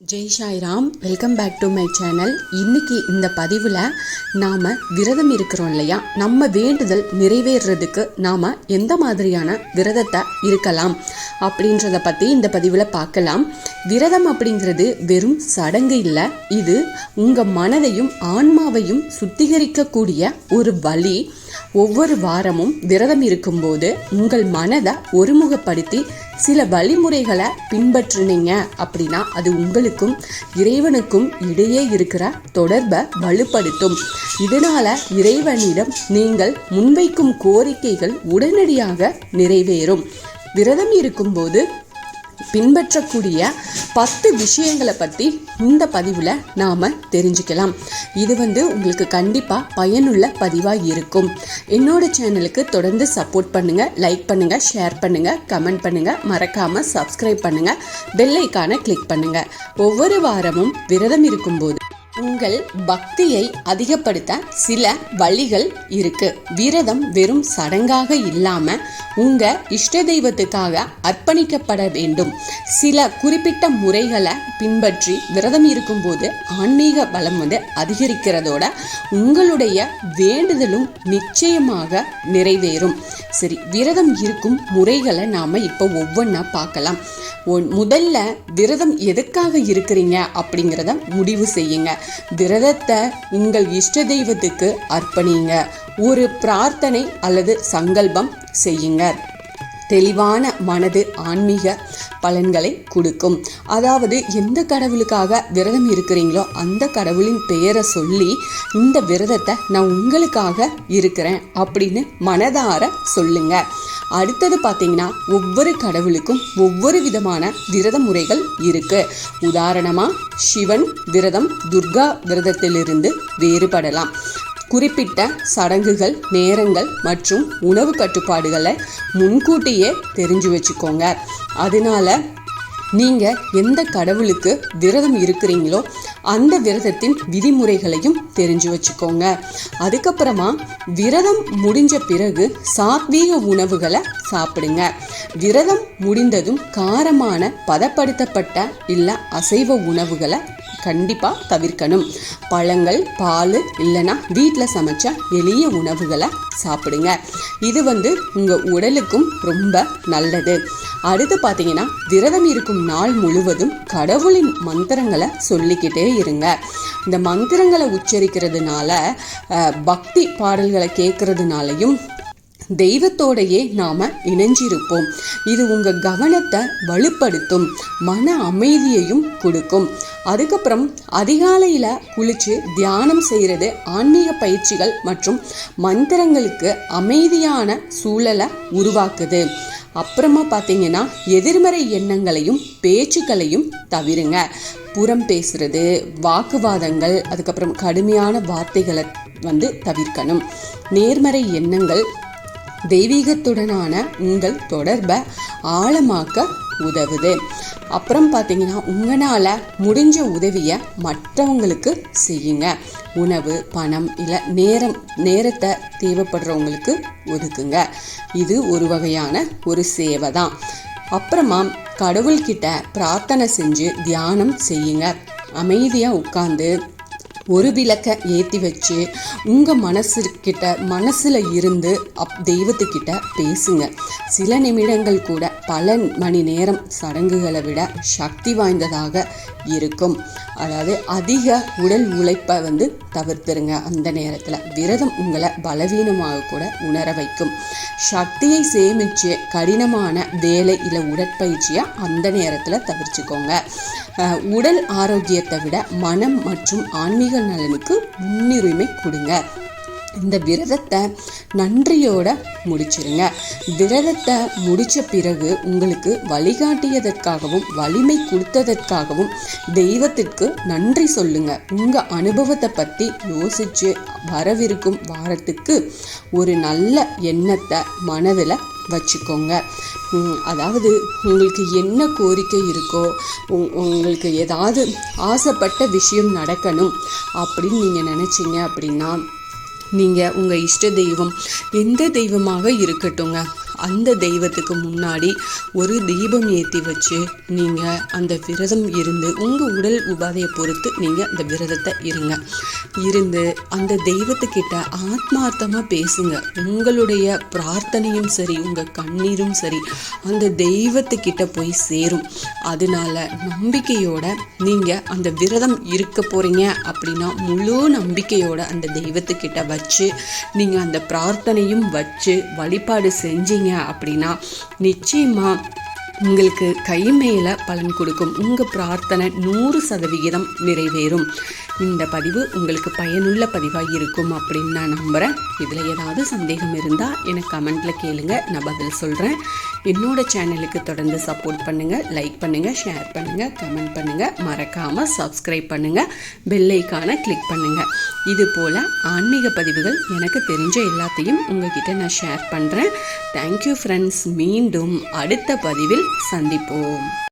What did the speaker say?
Jai Sairam. Welcome back to my channel. இன்னைக்கு இந்த பதிவில் நாம் விரதம் இருக்கிறோம் இல்லையா, நம்ம வேண்டுதல் நிறைவேறதுக்கு நாம் எந்த மாதிரியான விரதத்தை இருக்கலாம் அப்படின்றத பற்றி இந்த பதிவில் பார்க்கலாம். விரதம் அப்படிங்கிறது வெறும் சடங்கு இல்லை, இது உங்கள் மனதையும் ஆன்மாவையும் சுத்திகரிக்கக்கூடிய ஒரு வழி. ஒவ்வொரு வாரமும் விரதம் இருக்கும்போது உங்கள் மனதை ஒருமுகப்படுத்தி சில வழிமுறைகளை பின்பற்றினீங்க அப்படின்னா அது உங்களுக்கும் இறைவனுக்கும் இடையே இருக்கிற தொடர்பை வலுப்படுத்தும். இதனால இறைவனிடம் நீங்கள் முன்வைக்கும் கோரிக்கைகள் உடனடியாக நிறைவேறும். விரதம் இருக்கும்போது பின்பற்றக்கூடிய 10 விஷயங்களை பற்றி இந்த பதிவில் நாம் தெரிஞ்சுக்கலாம். இது உங்களுக்கு கண்டிப்பாக பயனுள்ள பதிவாக இருக்கும். என்னோட சேனலுக்கு தொடர்ந்து சப்போர்ட் பண்ணுங்கள், லைக் பண்ணுங்கள், ஷேர் பண்ணுங்கள், கமெண்ட் பண்ணுங்கள், மறக்காமல் சப்ஸ்கிரைப் பண்ணுங்கள், பெல் ஐக்கானை கிளிக் பண்ணுங்கள். ஒவ்வொரு வாரமும் விரதம் இருக்கும்போது உங்கள் பக்தியை அதிகப்படுத்த சில வழிகள் இருக்கு. விரதம் வெறும் சடங்காக இல்லாம உங்க இஷ்ட தெய்வத்துக்காக அர்ப்பணிக்கப்பட வேண்டும். சில குறிப்பிட்ட முறைகளை பின்பற்றி விரதம் இருக்கும்போது ஆன்மீக பலம் அதிகரிக்கிறதோட உங்களுடைய வேண்டுதலும் நிச்சயமாக நிறைவேறும். சரி, விரதம் இருக்கும் முறைகளை நாம இப்போ ஒவ்வொன்றா பார்க்கலாம். முதல்ல விரதம் எதுக்காக இருக்கிறீங்க அப்படிங்கிறத முடிவு செய்யுங்க. விரதத்தை உங்கள் இஷ்ட தெய்வத்துக்கு அர்ப்பணிங்க. ஒரு பிரார்த்தனை அல்லது சங்கல்பம் செய்யுங்க. தெளிவான மனது ஆன்மீக பலன்களை கொடுக்கும். அதாவது எந்த கடவுளுக்காக விரதம் இருக்கிறீங்களோ அந்த கடவுளின் பெயரை சொல்லி இந்த விரதத்தை நான் உங்களுக்காக இருக்கிறேன் அப்படின்னு மனதார சொல்லுங்க. அடுத்தது பார்த்தீங்கன்னா, ஒவ்வொரு கடவுளுக்கும் ஒவ்வொரு விதமான விரத முறைகள் இருக்கு. உதாரணமாக சிவன் விரதம் துர்கா விரதத்திலிருந்து வேறுபடலாம். குறிப்பிட்ட சடங்குகள், நேரங்கள் மற்றும் உணவு கட்டுப்பாடுகளை முன்கூட்டியே தெரிஞ்சு வச்சுக்கோங்க. அதனால நீங்கள் எந்த கடவுளுக்கு விரதம் இருக்கிறீங்களோ அந்த விரதத்தின் விதிமுறைகளையும் தெரிஞ்சு வச்சுக்கோங்க. அதுக்கப்புறமா விரதம் முடிஞ்ச பிறகு சாத்வீக உணவுகளை சாப்பிடுங்க. விரதம் முடிந்ததும் காரமான பதப்படுத்தப்பட்ட இல்லை அசைவ உணவுகளை கண்டிப்பாக தவிர்க்கணும். பழங்கள், பால் இல்லைன்னா வீட்டில் சமைச்ச எளிய உணவுகளை சாப்பிடுங்க. இது உங்கள் உடலுக்கும் ரொம்ப நல்லது. அடுத்து பார்த்தீங்கன்னா, விரதம் இருக்கும் நாள் முழுவதும் கடவுளின் மந்திரங்களை சொல்லிக்கிட்டே இருங்க. இந்த மந்திரங்களை உச்சரிக்கிறதுனால பக்தி பாடல்களை கேட்கறதுனாலையும் தெய்வத்தோடையே நாம் இணைஞ்சிருப்போம். இது உங்கள் கவனத்தை வலுப்படுத்தும், மன அமைதியையும் கொடுக்கும். அதுக்கப்புறம் அதிகாலையில் குளித்து தியானம் செய்கிறது ஆன்மீக பயிற்சிகள் மற்றும் மந்திரங்களுக்கு அமைதியான சூழலை உருவாக்குது. அப்புறமா பார்த்தீங்கன்னா, எதிர்மறை எண்ணங்களையும் பேச்சுக்களையும் தவிருங்க. புறம் பேசுறது, வாக்குவாதங்கள், அதுக்கப்புறம் கடுமையான வார்த்தைகளை தவிர்க்கணும். நேர்மறை எண்ணங்கள் தெய்வீகத்துடனான உங்கள் தொடர்பை ஆழமாக்க உதவுது. அப்புறம் பார்த்தீங்கன்னா, உங்களால் முடிஞ்ச உதவியை மற்றவங்களுக்கு செய்யுங்க. உணவு, பணம் இல்லை நேரத்தை தேவைப்படுறவங்களுக்கு ஒதுக்குங்க. இது ஒரு வகையான ஒரு சேவை தான். அப்புறமா கடவுள்கிட்ட பிரார்த்தனை செஞ்சு தியானம் செய்யுங்க. அமைதியாக உட்காந்து ஒரு விளக்கை ஏற்றி வச்சு உங்கள் மனசில் இருந்து தெய்வத்துக்கிட்ட பேசுங்க. சில நிமிடங்கள் கூட பல மணி நேரம் சடங்குகளை விட சக்தி வாய்ந்ததாக இருக்கும். அதாவது அதிக உடல் உழைப்பை தவிர்த்துருங்க. அந்த நேரத்தில் விரதம் உங்களை பலவீனமாக கூட உணர வைக்கும். சக்தியை சேமித்து கடினமான வேலை இல்லை உடற்பயிற்சியை அந்த நேரத்தில் தவிர்த்துக்கோங்க. உடல் ஆரோக்கியத்தை விட மனம் மற்றும் ஆன்மீக நலனுக்கு முன்னுரிமை கொடுங்க. இந்த விரதத்தை நன்றியோட முடிச்சிருங்க. விரதத்தை முடித்த பிறகு உங்களுக்கு வழிகாட்டியதற்காகவும் வலிமை கொடுத்ததற்காகவும் தெய்வத்திற்கு நன்றி சொல்லுங்க. உங்கள் அனுபவத்தை பற்றி யோசித்து வரவிருக்கும் வாரத்துக்கு ஒரு நல்ல எண்ணத்தை மனதில் வச்சுக்கோங்க. அதாவது உங்களுக்கு என்ன கோரிக்கை இருக்கோ, உங்களுக்கு ஏதாவது ஆசைப்பட்ட விஷயம் நடக்கணும் அப்படின்னு நீங்கள் நினச்சிங்க அப்படின்னா நீங்கள் உங்கள் இஷ்ட தெய்வம் எந்த தெய்வமாக இருக்கட்டுங்க, அந்த தெய்வத்துக்கு முன்னாடி ஒரு தீபம் ஏற்றி வச்சு நீங்கள் அந்த விரதம் இருந்து உங்கள் உடல் உபாதையை பொறுத்து நீங்கள் அந்த விரதத்தை இருந்து அந்த தெய்வத்துக்கிட்ட ஆத்மார்த்தமாக பேசுங்க. உங்களுடைய பிரார்த்தனையும் சரி, உங்கள் கண்ணீரும் சரி அந்த தெய்வத்துக்கிட்ட போய் சேரும். அதனால நம்பிக்கையோட நீங்கள் அந்த விரதம் இருக்க போகிறீங்க அப்படின்னா முழு நம்பிக்கையோட அந்த தெய்வத்துக்கிட்ட வச்சு நீங்கள் அந்த பிரார்த்தனையும் வச்சு வழிபாடு செஞ்சீங்க அப்படின்னா நிச்சயமாக உங்களுக்கு கை மேலே பலன் கொடுக்கும். உங்கள் பிரார்த்தனை 100% நிறைவேறும். இந்த பதிவு உங்களுக்கு பயனுள்ள பதிவாக இருக்கும் அப்படின்னு நான் நம்புகிறேன். இதில் ஏதாவது சந்தேகம் இருந்தால் எனக்கு கமெண்ட்டில் கேளுங்க, நான் பதில் சொல்கிறேன். என்னோட சேனலுக்கு தொடர்ந்து சப்போர்ட் பண்ணுங்கள், லைக் பண்ணுங்கள், ஷேர் பண்ணுங்கள், கமெண்ட் பண்ணுங்கள், மறக்காமல் சப்ஸ்கிரைப் பண்ணுங்கள், பெல் ஐக்கானை கிளிக் பண்ணுங்கள். இது போல் ஆன்மீக பதிவுகள் எனக்கு தெரிஞ்ச எல்லாத்தையும் உங்ககிட்ட நான் ஷேர் பண்ணுறேன். Thank you friends. மீண்டும் அடுத்த பதிவில் சந்திப்போம்.